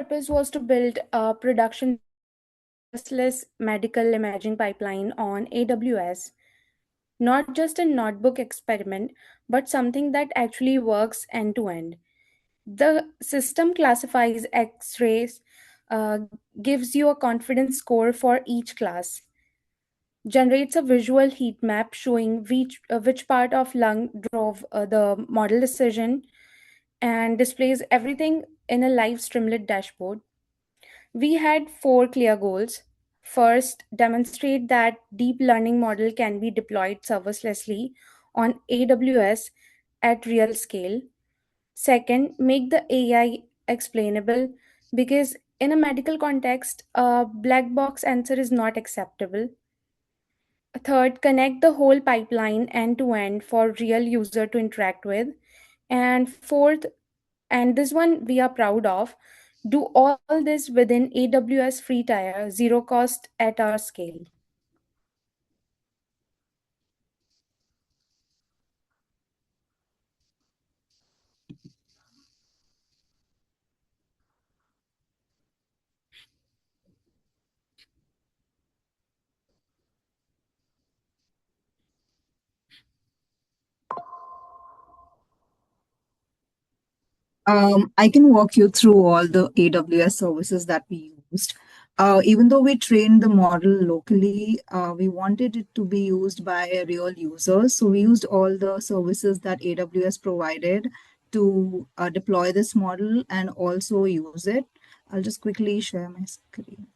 purpose was to build a production trustless medical imaging pipeline on AWS, not just a notebook experiment, but something that actually works end to end. The system classifies X rays, uh, gives you a confidence score for each class, generates a visual heat map showing which part of lung drove the model decision, and displays everything in a live Streamlit dashboard. We had four clear goals. First, demonstrate that deep learning model can be deployed servicelessly on AWS at real scale. Second, make the AI explainable because in a medical context, a black box answer is not acceptable. Third, connect the whole pipeline end to end for real user to interact with. And fourth, and this one we are proud of, do all this within AWS free tier, zero cost at our scale. I can walk you through all the AWS services that we used. Even though we trained the model locally, we wanted it to be used by a real users. So we used all the services that AWS provided to deploy this model and also use it. I'll just quickly share my screen.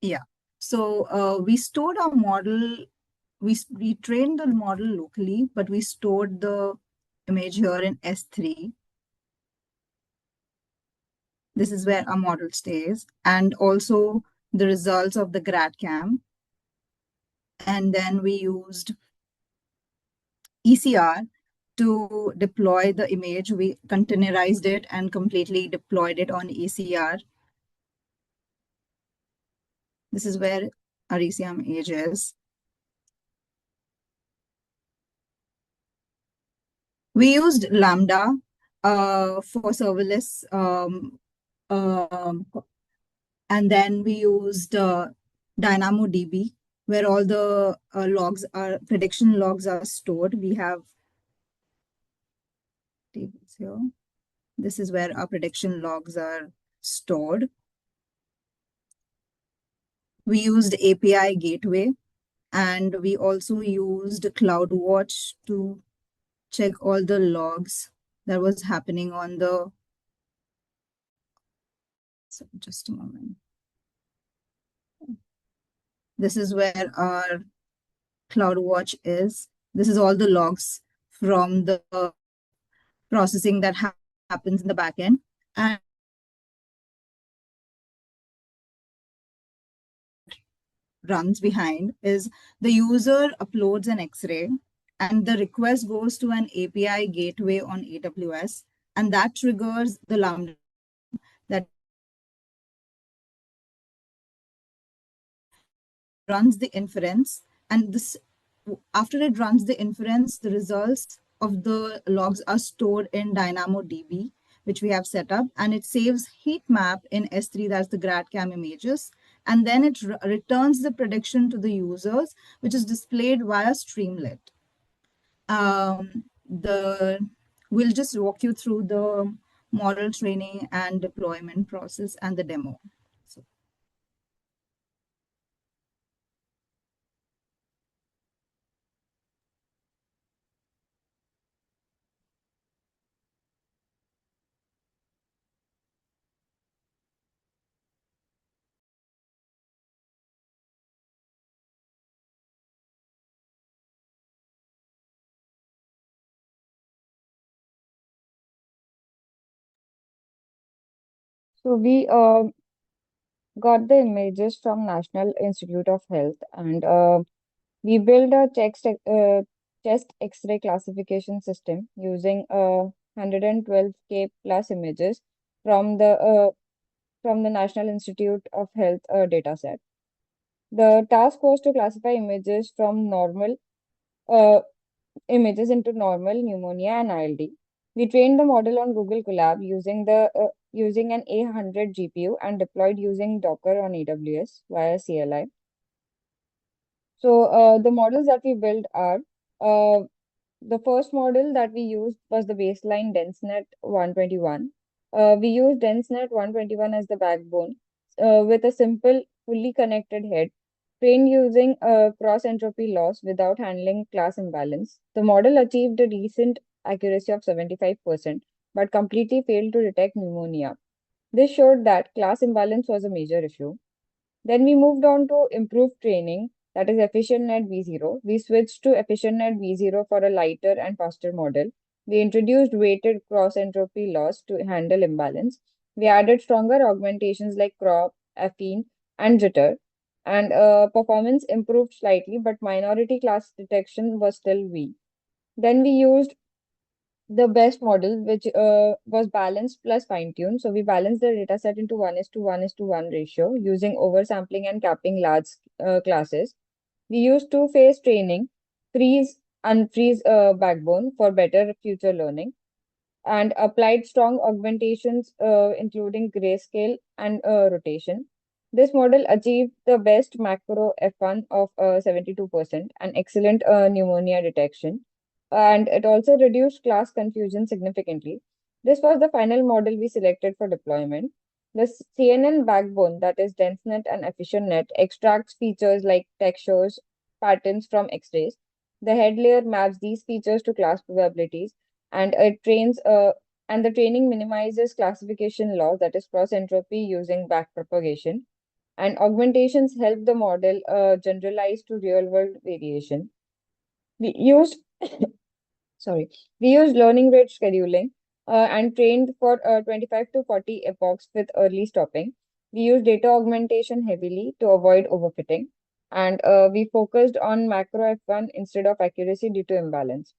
Yeah. So we stored our model, we trained the model locally, but we stored the image here in S3. This is where our model stays, and also the results of the GradCam. And then we used ECR to deploy the image. We containerized it and completely deployed it on ECR. This is where our ECR image is. We used Lambda for serverless, um, and then we used DynamoDB, where all the prediction logs are stored. We have tables here. This is where our prediction logs are stored. We used API Gateway, and we also used CloudWatch to check all the logs that was happening on the. So just a moment. This is where our CloudWatch is. This is all the logs from the processing that happens in the backend. And runs behind is the user uploads an X-ray and the request goes to an API gateway on AWS, and that triggers the Lambda that runs the inference. And this, after it runs the inference, the results of the logs are stored in DynamoDB, which we have set up, and it saves heat map in S3, that's the GradCam images, and then it returns the prediction to the users, which is displayed via Streamlit. The We'll just walk you through the model training and deployment process and the demo. So, So we got the images from National Institute of Health, and we built a chest X-ray classification system using 112K plus images from the from the National Institute of Health dataset. The task was to classify images from normal uh, images into normal, pneumonia, and ILD. We trained the model on Google Colab using an A100 GPU and deployed using Docker on AWS via CLI. So the models that we built are uh, the first model that we used was the baseline DenseNet 121. We used DenseNet 121 as the backbone with a simple, fully connected head, trained using cross entropy loss without handling class imbalance. The model achieved a decent accuracy of 75%, but completely failed to detect pneumonia. This showed that class imbalance was a major issue. Then we moved on to improved training, that is EfficientNet V0. We switched to EfficientNet V0 for a lighter and faster model. We introduced weighted cross entropy loss to handle imbalance. We added stronger augmentations like crop, affine, and jitter. And performance improved slightly, but minority class detection was still weak. Then we used the best model, which was balanced plus fine-tuned. So we balanced the data set into 1 is to 1 is to 1 ratio using oversampling and capping large classes. We used two-phase training, freeze, unfreeze backbone for better future learning, and applied strong augmentations, including grayscale and rotation. This model achieved the best macro F1 of 72% and excellent pneumonia detection. And it also reduced class confusion significantly. This was the final model we selected for deployment. The CNN backbone, that is DenseNet and EfficientNet, extracts features like textures, patterns from X-rays. The head layer maps these features to class probabilities, and it trains and the training minimizes classification loss, that is cross entropy using backpropagation, and augmentations help the model generalize to real world variation. We used sorry, we used learning rate scheduling and trained for 25 to 40 epochs with early stopping. We used data augmentation heavily to avoid overfitting, and we focused on macro F1 instead of accuracy due to imbalance.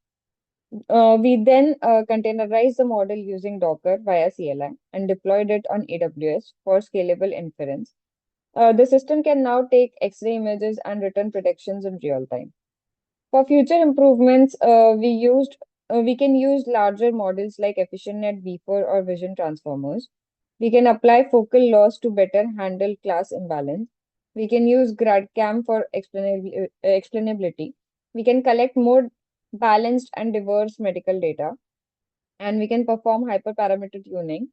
We then containerized the model using Docker via CLI and deployed it on AWS for scalable inference. The system can now take X-ray images and return predictions in real time. For future improvements, we can use larger models like EfficientNet V4 or Vision Transformers. We can apply focal loss to better handle class imbalance. We can use GradCam for explainability. We can collect more balanced and diverse medical data, and we can perform hyperparameter tuning.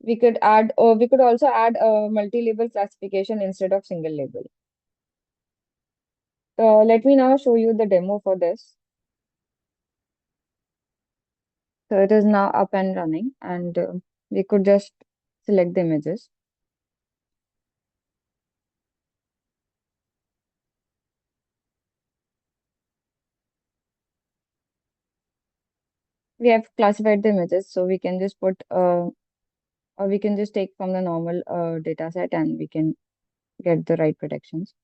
We could also add a multi-label classification instead of single label. Let me now show you the demo for this. So it is now up and running, and we could just select the images. We have classified the images, so we can just or we can just take from the normal data set and we can get the right predictions.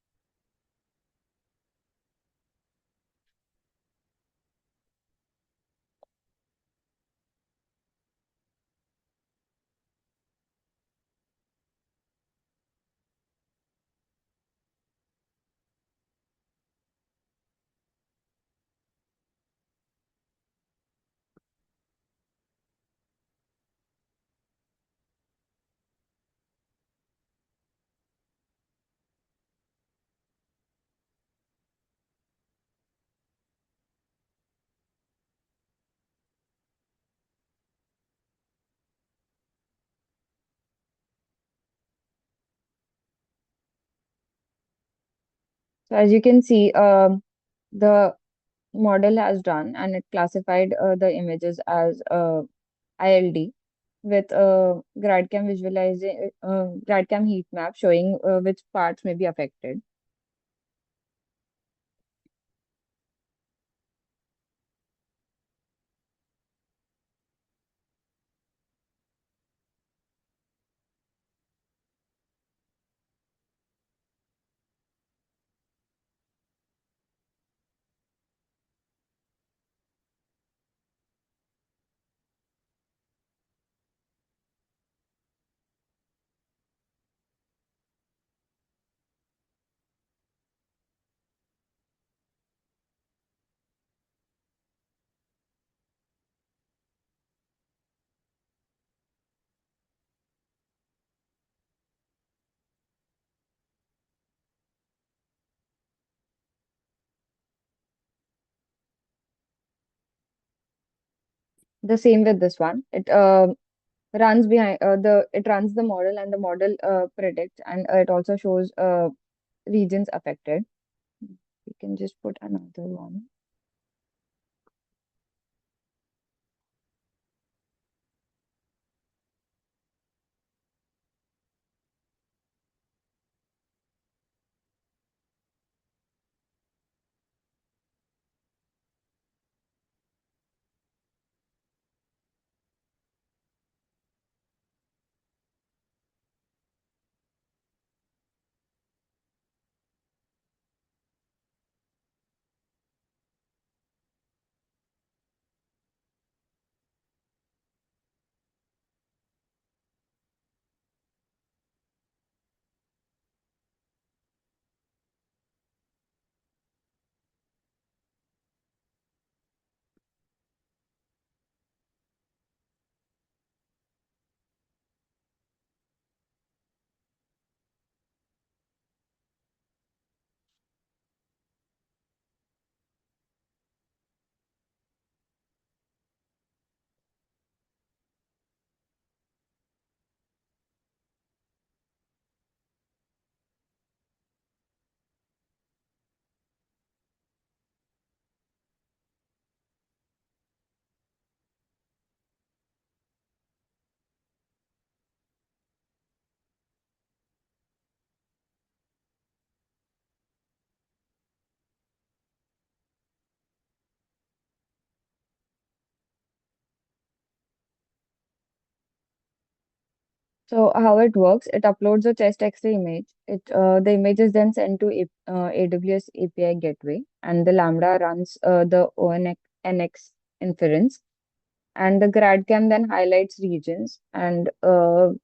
So as you can see, the model has done and it classified the images as ILD with GradCam heat map showing which parts may be affected. The same with this one. It runs the model, and the model predicts, and it also shows regions affected. We can just put another one. So how it works, it uploads a chest X-ray image. The image is then sent to AWS API gateway, and the Lambda runs the ONX inference, and the GradCam then highlights regions, and the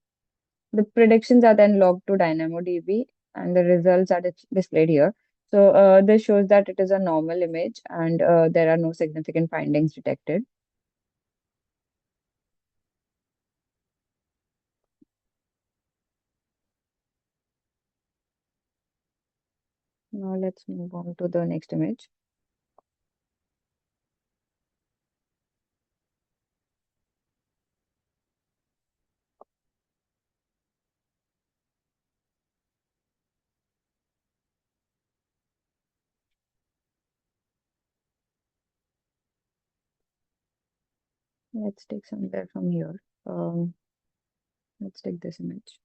predictions are then logged to DynamoDB, and the results are displayed here. So this shows that it is a normal image, and there are no significant findings detected. Now let's move on to the next image. Let's take somewhere from here. Let's take this image.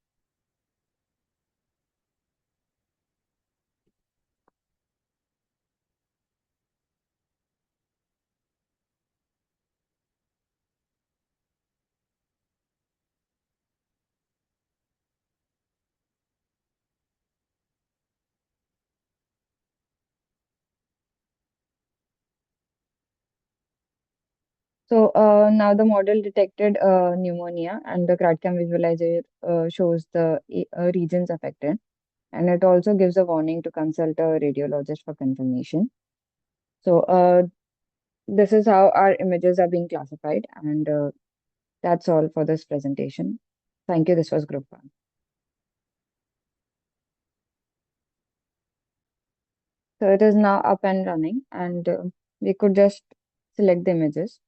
So now the model detected pneumonia, and the CRAD-CAM visualizer shows the regions affected, and it also gives a warning to consult a radiologist for confirmation. So this is how our images are being classified, and that's all for this presentation. Thank you. This was Group 1. So it is now up and running, and we could just select the images.